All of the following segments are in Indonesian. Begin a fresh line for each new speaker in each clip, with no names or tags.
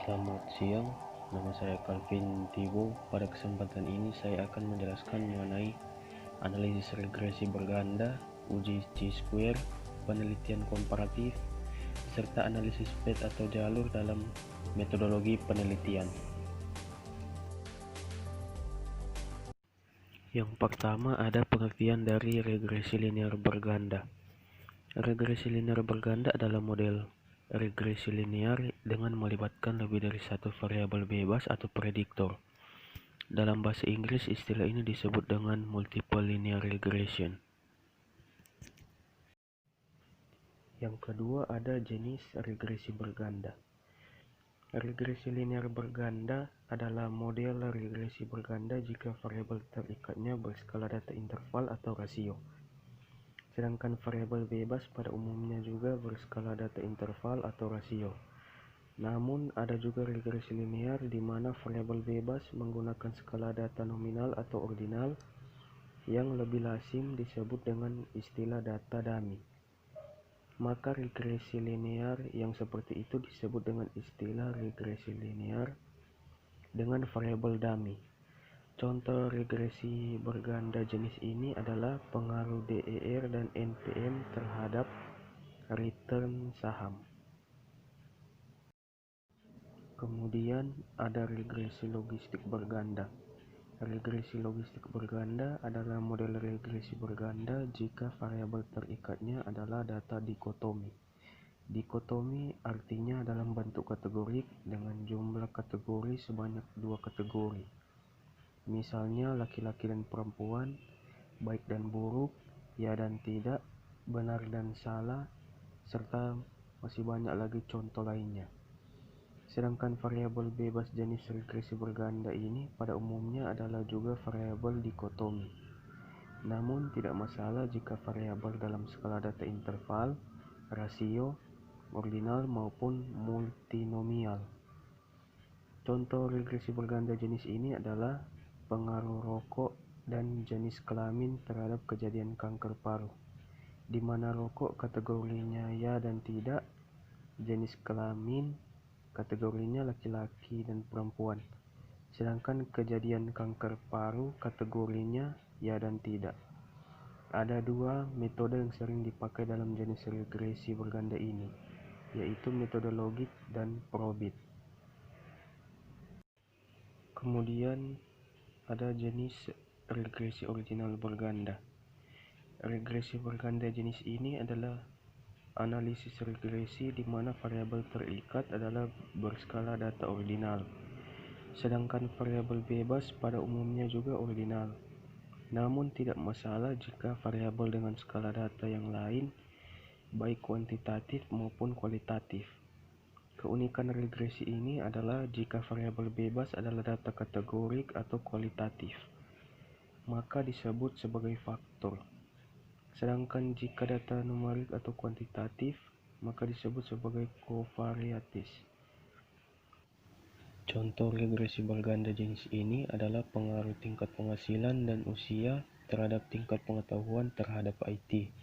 Selamat siang, nama saya Calvin Tibo. Pada kesempatan ini saya akan menjelaskan mengenai analisis regresi berganda, uji chi-square, penelitian komparatif, serta analisis path atau jalur dalam metodologi penelitian. Yang pertama ada pengertian dari regresi linear berganda. Regresi linear berganda adalah model regresi linear dengan melibatkan lebih dari satu variabel bebas atau prediktor. Dalam bahasa Inggris, istilah ini disebut dengan multiple linear regression. Yang kedua ada jenis regresi berganda. Regresi linear berganda adalah model regresi berganda jika variabel terikatnya berskala data interval atau rasio. Sedangkan variabel bebas pada umumnya juga berskala data interval atau rasio. Namun ada juga regresi linear di mana variabel bebas menggunakan skala data nominal atau ordinal yang lebih lazim disebut dengan istilah data dummy. Maka regresi linear yang seperti itu disebut dengan istilah regresi linear dengan variabel dummy. Contoh regresi berganda jenis ini adalah pengaruh DER dan NPM terhadap return saham. Kemudian ada regresi logistik berganda. Regresi logistik berganda adalah model regresi berganda jika variabel terikatnya adalah data dikotomi. Dikotomi artinya dalam bentuk kategorik dengan jumlah kategori sebanyak 2 kategori. Misalnya laki-laki dan perempuan, baik dan buruk, ya dan tidak, benar dan salah, serta masih banyak lagi contoh lainnya. Sedangkan variabel bebas jenis regresi berganda ini pada umumnya adalah juga variabel dikotomi. Namun tidak masalah jika variabel dalam skala data interval, rasio, ordinal maupun multinomial. Contoh regresi berganda jenis ini adalah pengaruh rokok dan jenis kelamin terhadap kejadian kanker paru, di mana rokok kategorinya ya dan tidak, jenis kelamin kategorinya laki-laki dan perempuan, sedangkan kejadian kanker paru kategorinya ya dan tidak. Ada dua metode yang sering dipakai dalam jenis regresi berganda ini, yaitu metode logit dan probit. Kemudian ada jenis regresi ordinal berganda. Regresi berganda jenis ini adalah analisis regresi di mana variabel terikat adalah berskala data ordinal, sedangkan variabel bebas pada umumnya juga ordinal. Namun tidak masalah jika variabel dengan skala data yang lain, baik kuantitatif maupun kualitatif. Keunikan regresi ini adalah jika variabel bebas adalah data kategorik atau kualitatif, maka disebut sebagai faktor. Sedangkan jika data numerik atau kuantitatif, maka disebut sebagai kovariatis. Contoh regresi berganda jenis ini adalah pengaruh tingkat penghasilan dan usia terhadap tingkat pengetahuan terhadap IT.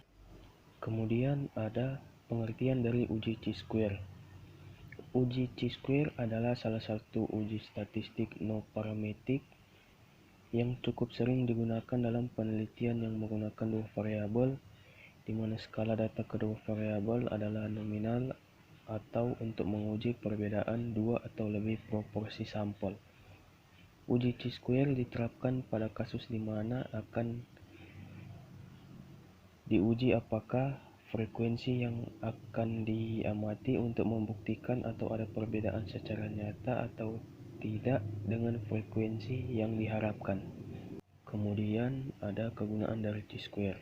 Kemudian ada pengertian dari uji chi-square. Uji chi-square adalah salah satu uji statistik no parametik yang cukup sering digunakan dalam penelitian yang menggunakan dua variabel, di mana skala data kedua variabel adalah nominal atau untuk menguji perbedaan dua atau lebih proporsi sampel. Uji chi-square diterapkan pada kasus di mana akan diuji apakah frekuensi yang akan diamati untuk membuktikan atau ada perbedaan secara nyata atau tidak dengan frekuensi yang diharapkan. Kemudian ada kegunaan dari chi-square.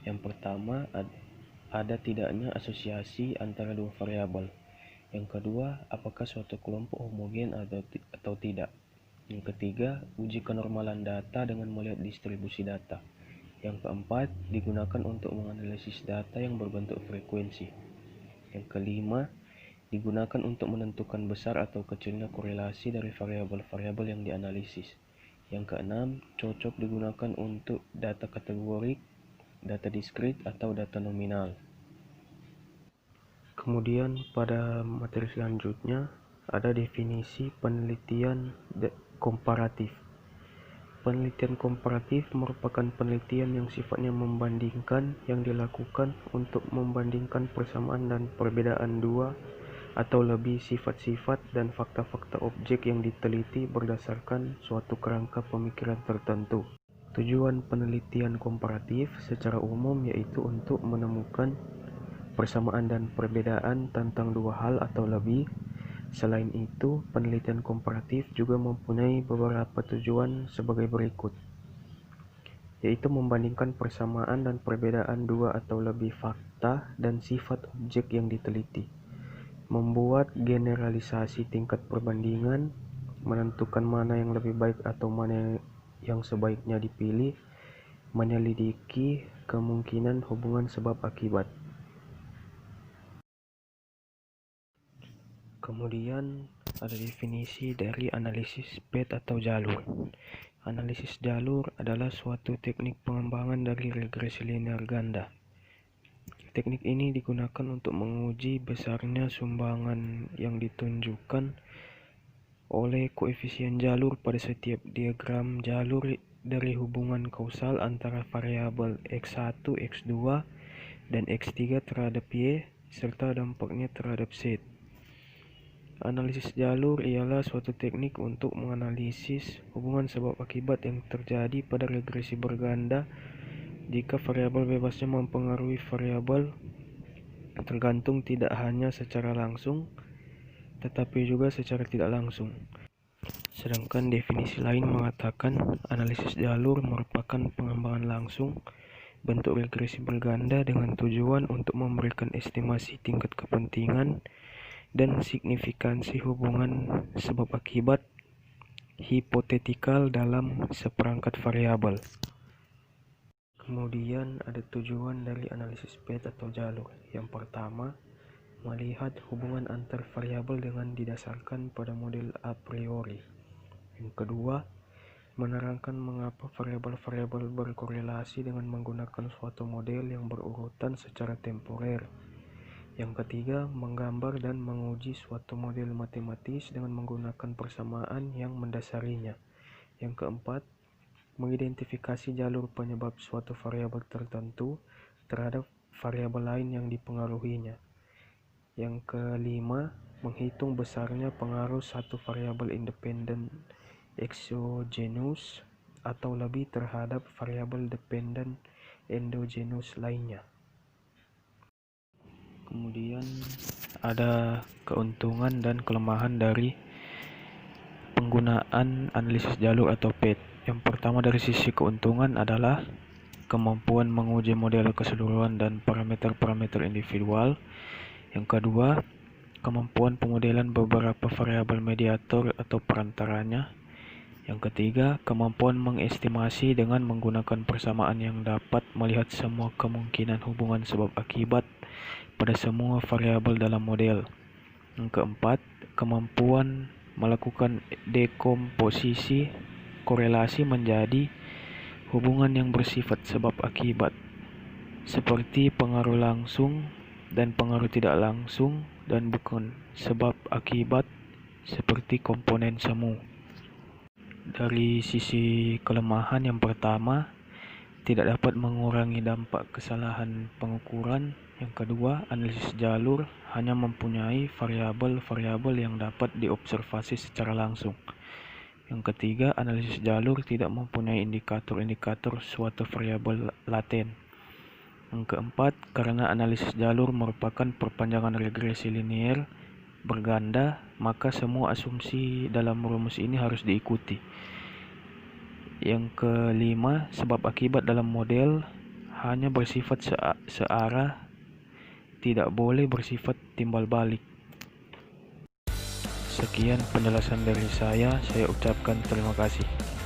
Yang pertama, ada tidaknya asosiasi antara dua variabel. Yang kedua, apakah suatu kelompok homogen atau tidak. Yang ketiga, uji kenormalan data dengan melihat distribusi data. Yang keempat, digunakan untuk menganalisis data yang berbentuk frekuensi. Yang kelima, digunakan untuk menentukan besar atau kecilnya korelasi dari variabel-variabel yang dianalisis. Yang keenam, cocok digunakan untuk data kategorik, data diskrit, atau data nominal. Kemudian pada materi selanjutnya, ada definisi penelitian komparatif. Penelitian komparatif merupakan penelitian yang sifatnya membandingkan yang dilakukan untuk membandingkan persamaan dan perbedaan dua atau lebih sifat-sifat dan fakta-fakta objek yang diteliti berdasarkan suatu kerangka pemikiran tertentu. Tujuan penelitian komparatif secara umum yaitu untuk menemukan persamaan dan perbedaan tentang dua hal atau lebih. Selain itu, penelitian komparatif juga mempunyai beberapa tujuan sebagai berikut, yaitu membandingkan persamaan dan perbedaan dua atau lebih fakta dan sifat objek yang diteliti, membuat generalisasi tingkat perbandingan, menentukan mana yang lebih baik atau mana yang sebaiknya dipilih, menyelidiki kemungkinan hubungan sebab akibat. Kemudian ada definisi dari analisis PET atau jalur. Analisis jalur adalah suatu teknik pengembangan dari regresi linear ganda. Teknik ini digunakan untuk menguji besarnya sumbangan yang ditunjukkan oleh koefisien jalur pada setiap diagram jalur dari hubungan kausal antara variabel X1, X2, dan X3 terhadap Y, serta dampaknya terhadap Z. Analisis jalur ialah suatu teknik untuk menganalisis hubungan sebab akibat yang terjadi pada regresi berganda jika variabel bebasnya mempengaruhi variabel tergantung tidak hanya secara langsung tetapi juga secara tidak langsung. Sedangkan definisi lain mengatakan analisis jalur merupakan pengembangan langsung bentuk regresi berganda dengan tujuan untuk memberikan estimasi tingkat kepentingan dan signifikansi hubungan sebab akibat hipotetikal dalam seperangkat variabel. Kemudian ada tujuan dari analisis PET atau jalur. Yang pertama, melihat hubungan antar variabel dengan didasarkan pada model a priori. Yang kedua, menerangkan mengapa variabel-variabel berkorelasi dengan menggunakan suatu model yang berurutan secara temporer. Yang ketiga, menggambar dan menguji suatu model matematis dengan menggunakan persamaan yang mendasarinya. Yang keempat, mengidentifikasi jalur penyebab suatu variabel tertentu terhadap variabel lain yang dipengaruhinya. Yang kelima, menghitung besarnya pengaruh satu variabel independen exogenus atau lebih terhadap variabel dependen endogenus lainnya. Kemudian ada keuntungan dan kelemahan dari penggunaan analisis jalur atau PET. Yang pertama dari sisi keuntungan adalah kemampuan menguji model keseluruhan dan parameter-parameter individual. Yang kedua, kemampuan pemodelan beberapa variabel mediator atau perantaranya. Yang ketiga, kemampuan mengestimasi dengan menggunakan persamaan yang dapat melihat semua kemungkinan hubungan sebab akibat pada semua variabel dalam model. Yang keempat, kemampuan melakukan dekomposisi korelasi menjadi hubungan yang bersifat sebab akibat, seperti pengaruh langsung dan pengaruh tidak langsung dan bukan sebab akibat seperti komponen semu. Dari sisi kelemahan, yang pertama, tidak dapat mengurangi dampak kesalahan pengukuran. Yang kedua, analisis jalur hanya mempunyai variabel-variabel yang dapat diobservasi secara langsung. Yang ketiga, analisis jalur tidak mempunyai indikator-indikator suatu variabel laten. Yang keempat, karena analisis jalur merupakan perpanjangan regresi linear berganda, maka semua asumsi dalam rumus ini harus diikuti. Yang kelima, sebab akibat dalam model hanya bersifat searah, tidak boleh bersifat timbal balik. Sekian penjelasan dari saya ucapkan terima kasih.